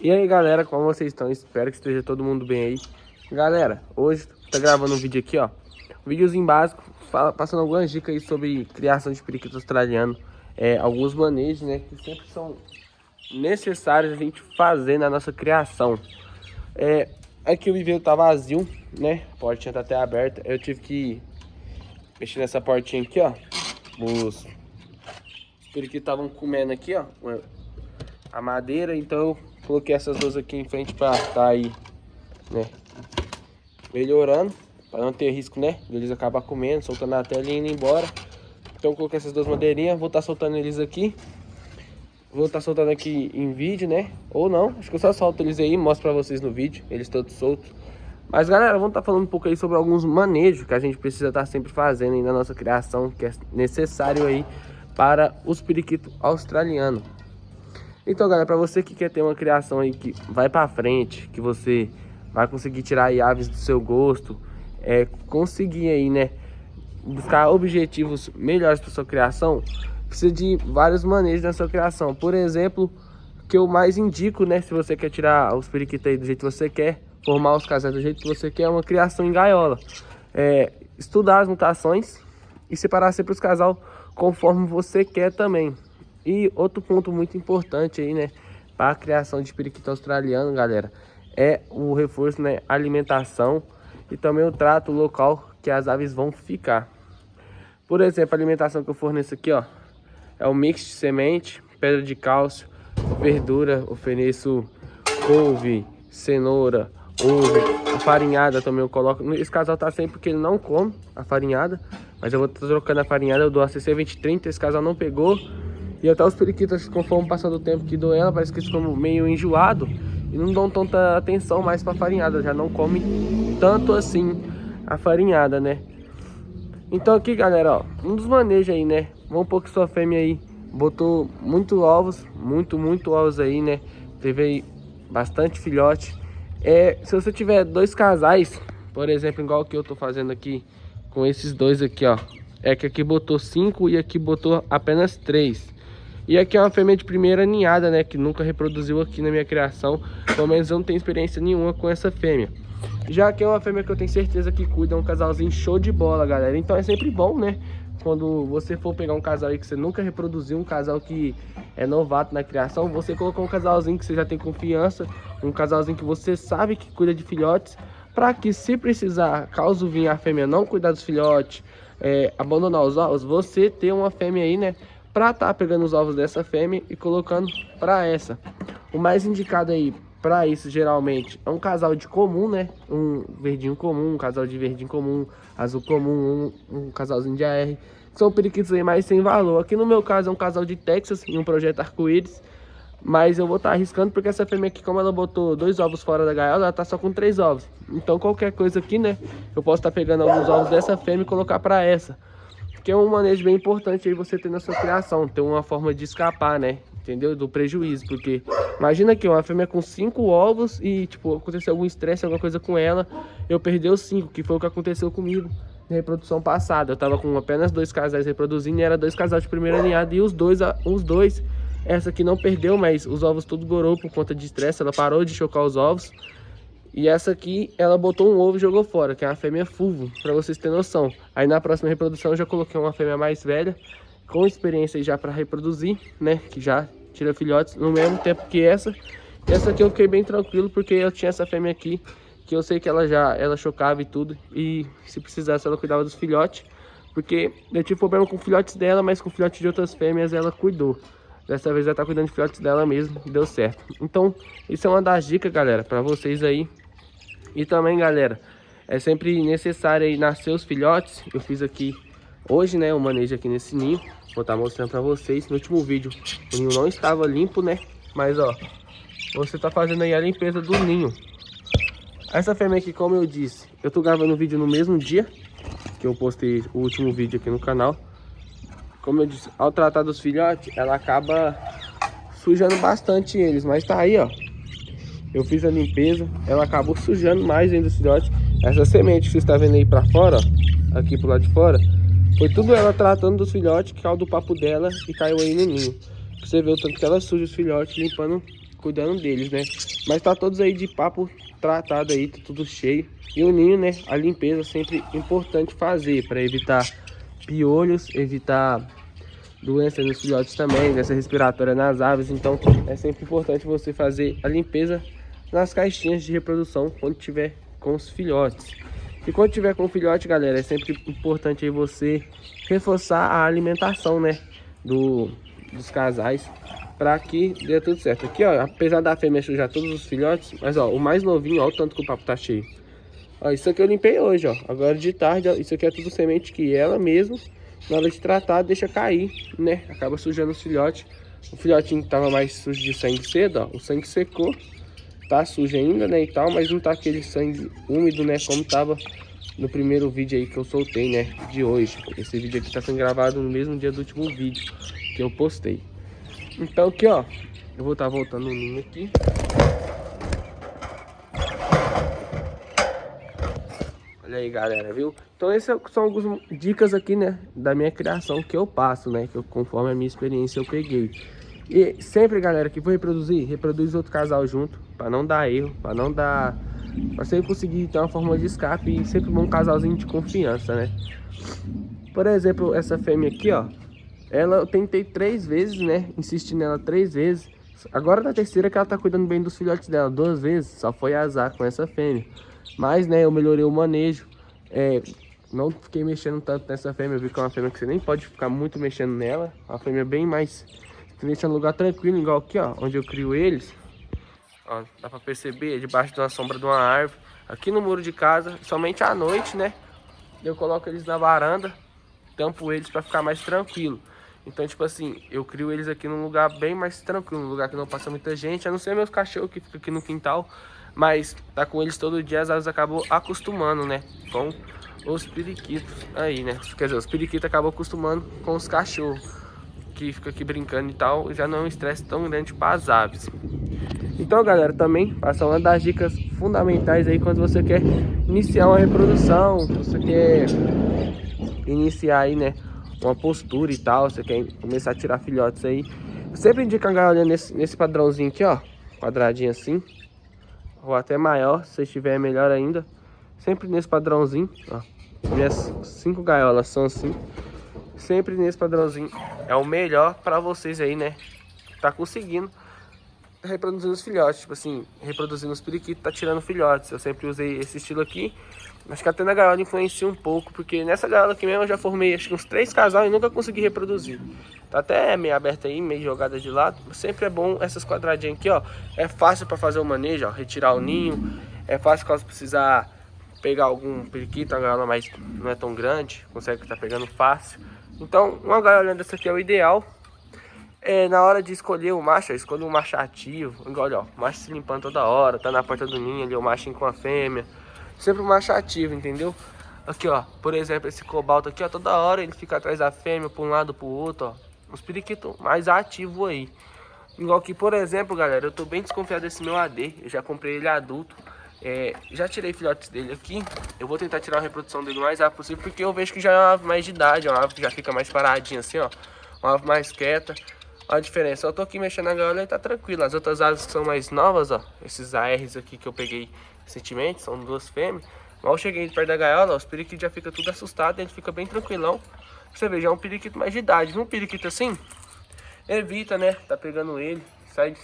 E aí galera, como vocês estão? Espero que esteja todo mundo bem aí. Galera, hoje tá gravando um vídeo aqui, ó. Um videozinho básico, passando algumas dicas aí sobre criação de periquito australiano. Alguns manejos, né, que sempre são necessários a gente fazer na nossa criação. Aqui o viveiro tá vazio, né, a portinha tá até aberta. Eu tive que mexer nessa portinha aqui, ó. Os periquitos estavam comendo aqui, ó, a madeira, então eu coloquei essas duas aqui em frente para tá aí, né, melhorando, para não ter risco, né, deles acabar comendo, soltando a tela e indo embora. Então eu coloquei essas duas madeirinhas, vou estar soltando eles aqui, vou estar soltando aqui em vídeo, né, ou não, acho que eu só solto eles aí e mostro para vocês no vídeo, eles todos soltos. Mas galera, vamos estar falando um pouco aí sobre alguns manejos que a gente precisa estar sempre fazendo aí na nossa criação, que é necessário aí para os periquitos australianos. Então galera, para você que quer ter uma criação aí que vai para frente, que você vai conseguir tirar aí aves do seu gosto, conseguir aí, né, buscar objetivos melhores para sua criação, precisa de vários manejos na sua criação. Por exemplo, que eu mais indico, né, se você quer tirar os periquitos aí do jeito que você quer, formar os casais do jeito que você quer, é uma criação em gaiola. Estudar as mutações e separar sempre os casal conforme você quer também. E outro ponto muito importante aí, né, para a criação de periquito australiano, galera, é o reforço, né, alimentação e também o trato local que as aves vão ficar. Por exemplo, a alimentação que eu forneço aqui, ó, é o mix de semente, pedra de cálcio, verdura, ofereço couve, cenoura, ovo, a farinhada também eu coloco. Esse casal tá sempre porque ele não come a farinhada, mas eu vou trocando a farinhada, eu dou a CC 2030, esse casal não pegou. E até os periquitos, conforme passando o tempo que dou ela, parece que eles ficam meio enjoado e não dão tanta atenção mais para a farinhada, já não come tanto assim a farinhada, né? Então aqui galera, ó, um dos manejos aí, né, vamos supor que sua fêmea aí botou muito ovos, muito ovos aí, né, teve aí bastante filhote. Se você tiver dois casais, por exemplo, igual que eu tô fazendo aqui com esses dois aqui, ó, que aqui botou 5 e aqui botou apenas 3. E aqui é uma fêmea de primeira ninhada, né, que nunca reproduziu aqui na minha criação. Pelo menos eu não tenho experiência nenhuma com essa fêmea. Já que é uma fêmea que eu tenho certeza que cuida, é um casalzinho show de bola, galera. Então é sempre bom, né, quando você for pegar um casal aí que você nunca reproduziu, um casal que é novato na criação, você colocar um casalzinho que você já tem confiança, um casalzinho que você sabe que cuida de filhotes, para que se precisar, caso vinha a fêmea não cuidar dos filhotes, abandonar os ovos, você ter uma fêmea aí, né, para estar pegando os ovos dessa fêmea e colocando para essa. O mais indicado aí para isso geralmente é um casal de comum, né? Um verdinho comum, um casal de verdinho comum, azul comum, um casalzinho de AR. São periquitos aí mais sem valor. Aqui no meu caso é um casal de Texas em um projeto arco-íris. Mas eu vou estar arriscando porque essa fêmea aqui, como ela botou 2 ovos fora da gaiola, ela tá só com 3 ovos. Então qualquer coisa aqui, né? Eu posso estar pegando alguns ovos dessa fêmea e colocar para essa. Que é um manejo bem importante aí você ter na sua criação, ter uma forma de escapar, né, entendeu, do prejuízo, porque imagina que uma fêmea com 5 ovos e, tipo, aconteceu algum estresse, alguma coisa com ela, eu perdi os 5, que foi o que aconteceu comigo na reprodução passada. Eu tava com apenas 2 casais reproduzindo e era 2 casais de primeira ninhada e os dois, essa aqui não perdeu, mas os ovos tudo gorou por conta de estresse, ela parou de chocar os ovos. E essa aqui, ela botou um ovo e jogou fora, que é uma fêmea fulvo, pra vocês terem noção. Aí na próxima reprodução eu já coloquei uma fêmea mais velha, com experiência já pra reproduzir, né? Que já tira filhotes no mesmo tempo que essa. E essa aqui eu fiquei bem tranquilo, porque eu tinha essa fêmea aqui, que eu sei que ela chocava e tudo. E se precisasse ela cuidava dos filhotes, porque eu tive problema com filhotes dela, mas com filhotes de outras fêmeas ela cuidou. Dessa vez ela tá cuidando de filhotes dela mesmo, deu certo. Então, isso é uma das dicas, galera, pra vocês aí. E também, galera, é sempre necessário aí nascer os filhotes. Eu fiz aqui hoje, né, o manejo aqui nesse ninho. Vou estar mostrando pra vocês. No último vídeo o ninho não estava limpo, né? Mas, ó, você tá fazendo aí a limpeza do ninho. Essa fêmea aqui, como eu disse, eu tô gravando o vídeo no mesmo dia que eu postei o último vídeo aqui no canal. Como eu disse, ao tratar dos filhotes, ela acaba sujando bastante eles. Mas tá aí, ó. Eu fiz a limpeza, ela acabou sujando mais ainda os filhotes. Essa semente que você está vendo aí pra fora, ó, aqui pro lado de fora, foi tudo ela tratando dos filhotes, que caiu do papo dela e caiu aí no ninho. Você vê o tanto que ela suja os filhotes, limpando cuidando deles, né? Mas tá todos aí de papo tratado aí, tá tudo cheio. E o ninho, né? A limpeza sempre importante fazer para evitar piolhos, evitar doenças nos filhotes também, doença respiratória nas aves. Então é sempre importante você fazer a limpeza nas caixinhas de reprodução quando tiver com os filhotes. E quando tiver com o filhote, galera, é sempre importante aí você reforçar a alimentação, né, dos casais, para que dê tudo certo. Aqui, ó, apesar da fêmea sujar todos os filhotes, mas ó, o mais novinho, ó, o tanto que o papo tá cheio. Ó, isso aqui eu limpei hoje, ó. Agora de tarde, ó, isso aqui é tudo semente que ela mesmo, na hora de tratar, deixa cair, né? Acaba sujando os filhotes. O filhotinho que tava mais sujo de sangue cedo, ó, o sangue secou. Tá sujo ainda, né, e tal, mas não tá aquele sangue úmido, né, como tava no primeiro vídeo aí que eu soltei, né, de hoje. Esse vídeo aqui tá sendo gravado no mesmo dia do último vídeo que eu postei. Então aqui, ó, eu vou estar voltando no ninho aqui. Olha aí, galera, viu? Então essas são algumas dicas aqui, né, da minha criação que eu passo, né, que eu, conforme a minha experiência eu peguei. E sempre, galera, que for reproduzir, reproduz outro casal junto, para não dar erro, para não dar, para sempre conseguir ter uma forma de escape, e sempre um casalzinho de confiança, né? Por exemplo, essa fêmea aqui, ó, ela eu tentei 3 vezes, né, insisti nela 3 vezes. Agora na terceira que ela tá cuidando bem dos filhotes dela, 2 vezes, só foi azar com essa fêmea. Mas, né, eu melhorei o manejo, não fiquei mexendo tanto nessa fêmea. Eu vi que é uma fêmea que você nem pode ficar muito mexendo nela, uma fêmea bem mais, que deixa no lugar tranquilo, igual aqui, ó, onde eu crio eles. Ó, dá pra perceber, debaixo de uma sombra de uma árvore, aqui no muro de casa, somente à noite, né, eu coloco eles na varanda, tampo eles para ficar mais tranquilo. Então, tipo assim, eu crio eles aqui num lugar bem mais tranquilo, num lugar que não passa muita gente, a não ser meus cachorros que ficam aqui no quintal, mas tá com eles todo dia, as aves acabam acostumando, né, com os periquitos aí, né, quer dizer, os periquitos acabam acostumando com os cachorros que ficam aqui brincando e tal, já não é um estresse tão grande para as aves. Então, galera, também passa uma das dicas fundamentais aí quando você quer iniciar uma reprodução, você quer iniciar aí, né, uma postura e tal, você quer começar a tirar filhotes aí. Eu sempre indico a gaiolinha nesse padrãozinho aqui, ó, quadradinho assim, ou até maior, se estiver melhor ainda. Sempre nesse padrãozinho, ó. Minhas 5 gaiolas são assim. Sempre nesse padrãozinho. É o melhor pra vocês aí, né, tá conseguindo reproduzindo os filhotes, tipo assim, reproduzindo os periquitos, tá tirando filhotes. Eu sempre usei esse estilo aqui. Acho que até na gaiola influencia um pouco, porque nessa gaiola aqui mesmo eu já formei acho que uns 3 casais e nunca consegui reproduzir. Tá até meio aberta aí, meio jogada de lado. Sempre é bom essas quadradinhas aqui, ó. É fácil para fazer o manejo, ó, retirar o ninho. É fácil caso precisar pegar algum periquito, a gaiola mais não é tão grande, consegue estar pegando fácil. Então, uma gaiola dessa aqui é o ideal. Na hora de escolher o macho, eu escolho um macho ativo. Igual, ó, o macho se limpando toda hora, tá na porta do ninho ali, o macho com a fêmea. Sempre um macho ativo, entendeu? Aqui, ó, por exemplo, esse cobalto aqui, ó, toda hora ele fica atrás da fêmea, pra um lado, pro outro, ó. Os periquitos mais ativos aí. Igual que, por exemplo, galera, eu tô bem desconfiado desse meu AD. Eu já comprei ele adulto. Já tirei filhotes dele aqui. Eu vou tentar tirar a reprodução dele o mais rápido possível, porque eu vejo que já é uma ave mais de idade, é uma ave que já fica mais paradinha assim, ó. Uma ave mais quieta. Olha a diferença, eu tô aqui mexendo na gaiola e tá tranquilo. As outras aves que são mais novas, ó, esses ARs aqui que eu peguei recentemente, são 2 fêmeas. Mal eu cheguei perto da gaiola, ó, os periquitos já ficam tudo assustados, ele fica bem tranquilão. Você vê, já é um periquito mais de idade. Um periquito assim, evita, né, tá pegando ele, sai,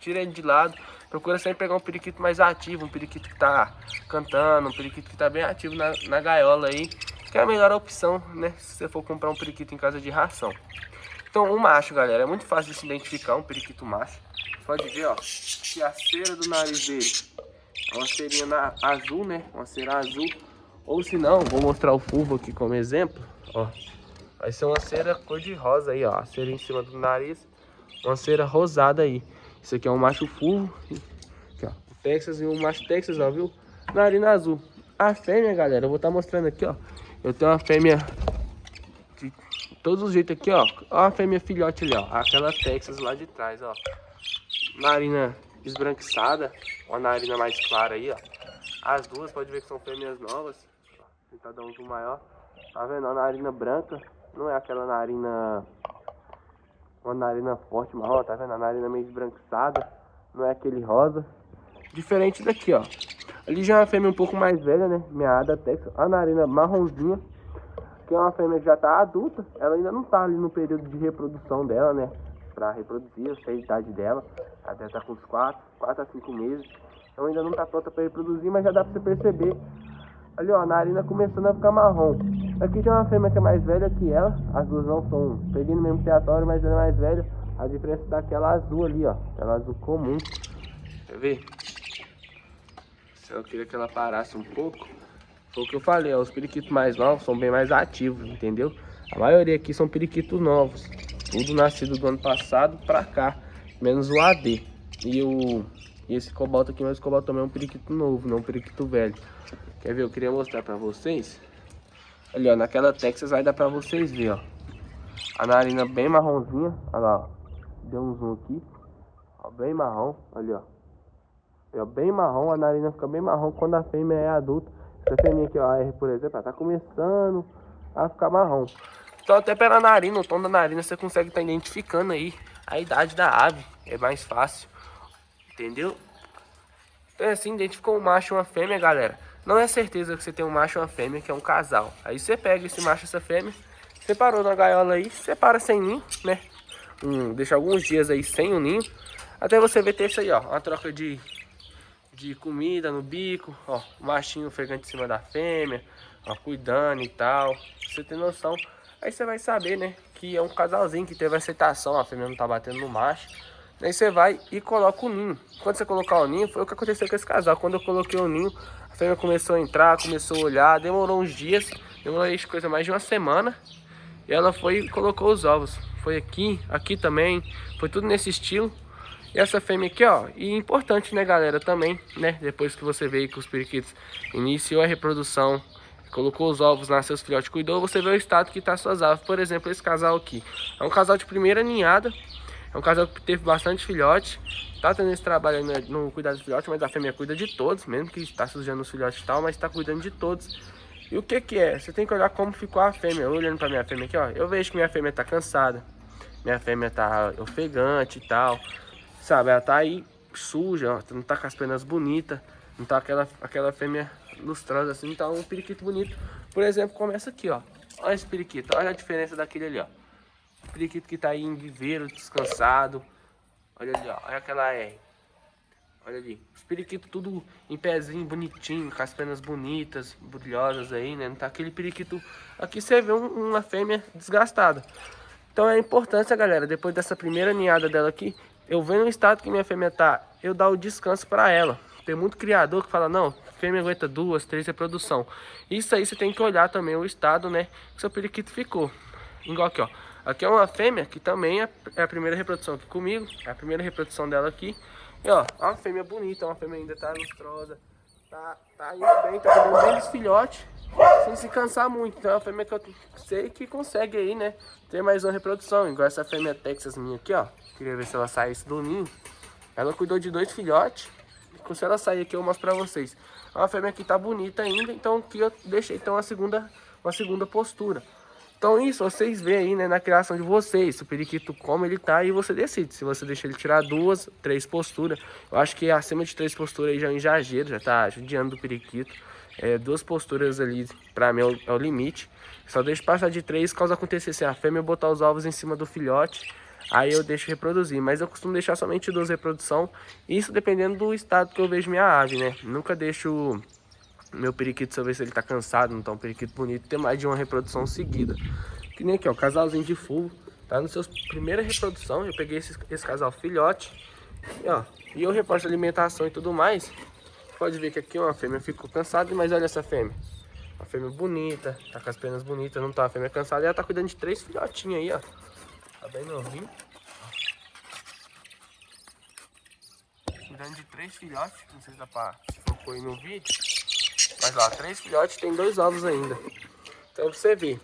tira ele de lado. Procura sempre pegar um periquito mais ativo, um periquito que tá cantando, um periquito que tá bem ativo na gaiola aí, que é a melhor opção, né, se você for comprar um periquito em casa de ração. Então, o macho, galera, é muito fácil de se identificar um periquito macho. Você pode ver, ó, que a cera do nariz dele é uma cerinha azul, né? Uma cera azul. Ou se não, vou mostrar o fulvo aqui como exemplo, ó. Vai ser uma cera cor de rosa aí, ó. A cera em cima do nariz, uma cera rosada aí. Isso aqui é um macho fulvo. Aqui, ó, o Texas e o macho Texas, ó, viu? Narina azul. A fêmea, galera, eu vou estar mostrando aqui, ó. Eu tenho uma fêmea de todos os jeitos aqui, ó. Ó a fêmea filhote ali, ó. Aquela Texas lá de trás, ó. Narina esbranquiçada. Uma narina mais clara aí, ó. As duas, pode ver que são fêmeas novas. Ó, tentar dar um zoom maior. Tá vendo? A narina branca. Não é aquela narina... Uma narina forte, marrom, tá vendo? A narina meio esbranquiçada. não é aquele rosa. Diferente daqui, ó. Ali já é uma fêmea um pouco mais velha, né? Minha Ada Texas, a narina marronzinha. Que é uma fêmea que já tá adulta. Ela ainda não tá ali no período de reprodução dela, né? Pra reproduzir, eu sei a idade dela. Ela deve estar com uns 4 a 5 meses. Então ainda não tá pronta pra reproduzir, mas já dá pra você perceber. Ali, ó, a narina começando a ficar marrom. Aqui já é uma fêmea que é mais velha que ela. As duas não são peguei no mesmo criatório, mas ela é mais velha. A diferença daquela azul ali, ó. Aquela azul comum. Quer ver? Se eu queria que ela parasse um pouco. Foi o que eu falei, ó. Os periquitos mais novos são bem mais ativos, entendeu? A maioria aqui são periquitos novos. Tudo nascido do ano passado pra cá. Menos o AD. E esse cobalto aqui, mas o cobalto também é um periquito novo, não um periquito velho. Quer ver? Eu queria mostrar pra vocês. Ali, ó, naquela Texas vai dar pra vocês verem, ó. A narina bem marronzinha. Olha lá, ó. Deu um zoom aqui. Ó, bem marrom. Ali, ó. É bem marrom, a narina fica bem marrom quando a fêmea é adulta. Essa fêmea aqui, ó, a R, por exemplo, ela tá começando a ficar marrom. Então até pela narina, o tom da narina, você consegue estar identificando aí a idade da ave. É mais fácil. Entendeu? Então assim, identificou um macho e uma fêmea, galera. Não é certeza que você tem um macho e uma fêmea, que é um casal. Aí você pega esse macho e essa fêmea, separou na gaiola aí, separa sem ninho, né? Deixa alguns dias aí sem o ninho. Até você ver ter isso aí, ó, uma troca de comida no bico, ó, o machinho ofegante em cima da fêmea, ó, cuidando e tal. Pra você ter noção. Aí você vai saber, né, que é um casalzinho que teve aceitação, a fêmea não tá batendo no macho. Aí você vai e coloca o ninho. Quando você colocar o ninho, foi o que aconteceu com esse casal. Quando eu coloquei o ninho, a fêmea começou a entrar, começou a olhar, demorou uns dias, demorou coisa mais de uma semana. E ela foi e colocou os ovos. Foi aqui também, foi tudo nesse estilo. E essa fêmea aqui, ó, e importante, né, galera, também, né, depois que você vê que os periquitos iniciou a reprodução, colocou os ovos, nasceu os filhotes, cuidou, você vê o estado que tá suas aves. Por exemplo, esse casal aqui, é um casal de primeira ninhada, é um casal que teve bastante filhote, tá tendo esse trabalho aí no cuidado dos filhotes, mas a fêmea cuida de todos, mesmo que está sujando os filhotes e tal, mas tá cuidando de todos. E o que que é? Você tem que olhar como ficou a fêmea. Olhando pra minha fêmea aqui, ó, eu vejo que minha fêmea tá cansada, minha fêmea tá ofegante e tal. Sabe, ela tá aí suja, ó, não tá com as penas bonitas, não tá aquela fêmea lustrosa assim, tá um periquito bonito. Por exemplo, começa aqui, ó. Olha esse periquito, olha a diferença daquele ali, ó. O periquito que tá aí em viveiro, descansado. Olha ali, ó, olha aquela R. Olha ali, os periquitos tudo em pezinho, bonitinho, com as penas bonitas, brilhosas aí, né? Não tá aquele periquito... Aqui você vê uma fêmea desgastada. Então é a importância, galera, depois dessa primeira ninhada dela aqui, eu vendo o estado que minha fêmea tá, eu dar o descanso para ela. Tem muito criador que fala, não, fêmea aguenta 2, 3 reprodução. Isso aí você tem que olhar também o estado, né, que seu periquito ficou. Igual aqui, ó. Aqui é uma fêmea que também é a primeira reprodução aqui comigo, é a primeira reprodução dela aqui. E ó, é uma fêmea bonita, uma fêmea ainda tá lustrosa, tá indo bem, tá cuidando bem dos filhotes, sem se cansar muito. Então é uma fêmea que eu sei que consegue aí, né, ter mais uma reprodução. Igual essa fêmea Texas minha aqui, ó. Queria ver se ela saísse do ninho. Ela cuidou de 2 filhotes. Se ela sair aqui eu mostro pra vocês. É uma fêmea que tá bonita ainda, então aqui eu deixei então uma segunda postura. Então isso vocês veem aí, né, na criação de vocês, o periquito como ele tá, e você decide se você deixa ele tirar 2, 3 posturas. Eu acho que acima de 3 posturas aí já é um exagero, já tá judiando do periquito. 2 posturas ali pra mim é o limite. Só deixo passar de 3 caso acontecer assim, a fêmea botar os ovos em cima do filhote, aí eu deixo reproduzir. Mas eu costumo deixar somente 2 reprodução, isso dependendo do estado que eu vejo minha ave, né. Nunca deixo meu periquito, se eu ver se ele tá cansado, não tá um periquito bonito, ter mais de uma reprodução seguida. Que nem aqui, ó, casalzinho de fulvo, tá nos seus primeira reprodução. Eu peguei esse casal filhote, e eu reposto alimentação e tudo mais. Pode ver que aqui uma fêmea ficou cansada, mas olha essa fêmea. Uma fêmea bonita, tá com as penas bonitas, não tá uma fêmea cansada. E ela tá cuidando de 3 filhotinhos aí, ó. Tá bem novinho. Cuidando de 3 filhotes, não sei se dá pra focar aí no vídeo. Mas lá, 3 filhotes, tem 2 ovos ainda. Então pra você ver.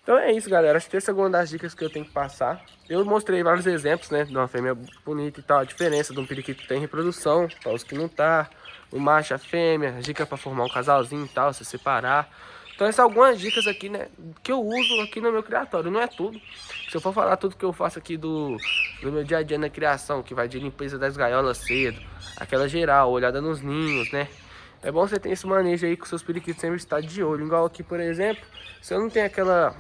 Então é isso, galera. Acho que essa é uma das dicas que eu tenho que passar. Eu mostrei vários exemplos, né, de uma fêmea bonita e tal. A diferença de um periquito que tem reprodução, para os que não tá. O macho, a fêmea, dica para formar um casalzinho e tal, se separar. Então essas são algumas dicas aqui, né, que eu uso aqui no meu criatório. Não é tudo. Se eu for falar tudo que eu faço aqui do meu dia a dia na criação, que vai de limpeza das gaiolas cedo, aquela geral, olhada nos ninhos, né? É bom você ter esse manejo aí com seus periquitos sempre estar de olho. Igual aqui, por exemplo, se eu não tenho aquela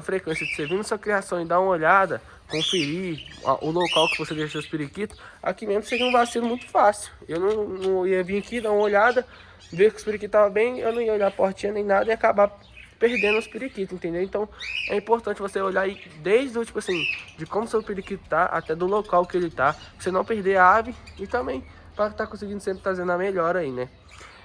frequência de você vir na sua criação e dar uma olhada, conferir o local que você deixa seus periquitos, aqui mesmo seria um vacilo muito fácil. Eu não ia vir aqui, dar uma olhada, ver que os periquitos estavam bem, eu não ia olhar a portinha nem nada e acabar perdendo os periquitos, entendeu? Então é importante você olhar aí desde o, tipo assim, de como seu periquito tá, até do local que ele tá, pra você não perder a ave e também para estar conseguindo sempre trazendo a melhora aí, né?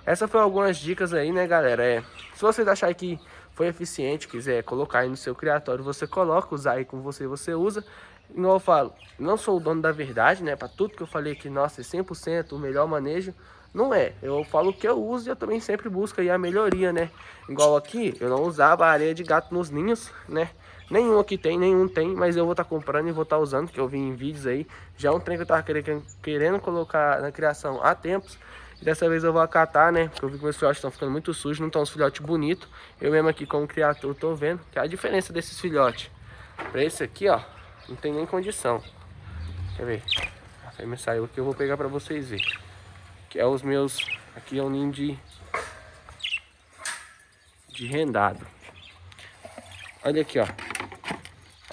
Essas foram algumas dicas aí, né, galera? Se vocês acharem que foi eficiente, quiser colocar aí no seu criatório, você coloca, usar aí com você usa. Igual eu falo, não sou o dono da verdade, né? Para tudo que eu falei que, nossa, é 100% o melhor manejo, não é. Eu falo o que eu uso e eu também sempre busco aí a melhoria, né? Igual aqui, eu não usava areia de gato nos ninhos, né? Nenhum aqui tem, nenhum tem, mas eu vou estar comprando e vou estar usando, que eu vi em vídeos aí. Já é um trem que eu tava querendo colocar na criação há tempos. E dessa vez eu vou acatar, né? Porque eu vi que meus filhotes estão ficando muito sujos, não estão uns filhotes bonitos. Eu mesmo aqui como criador tô vendo que a diferença desses filhotes para esse aqui, ó, não tem nem condição. Quer ver? A fêmea saiu aqui, eu vou pegar para vocês verem. Que é os meus... Aqui é um ninho de rendado. Olha aqui, ó.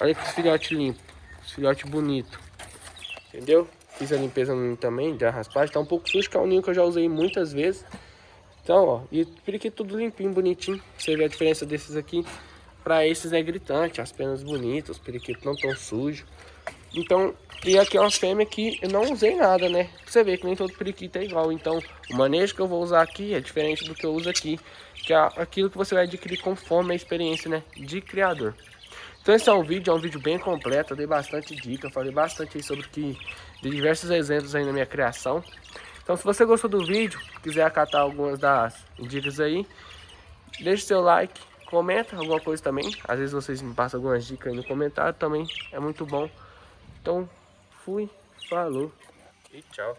Olha que filhote limpo. Esse filhote bonito. Entendeu? Fiz a limpeza no ninho também, da raspagem. Tá um pouco sujo, que é um ninho que eu já usei muitas vezes. Então, ó. E periquito tudo limpinho, bonitinho. Você vê a diferença desses aqui para esses, né, gritante. As penas bonitas, os periquitos não tão sujos. Então, e aqui é uma fêmea que eu não usei nada, né? Você vê que nem todo periquito é igual. Então, o manejo que eu vou usar aqui é diferente do que eu uso aqui. Que é aquilo que você vai adquirir conforme a experiência, né, de criador. Então esse é um vídeo bem completo, eu dei bastante dica, falei bastante aí sobre de diversos exemplos aí na minha criação. Então se você gostou do vídeo, quiser acatar algumas das dicas aí, deixe seu like, comenta alguma coisa também. Às vezes vocês me passam algumas dicas aí no comentário também, é muito bom. Então fui, falou e tchau.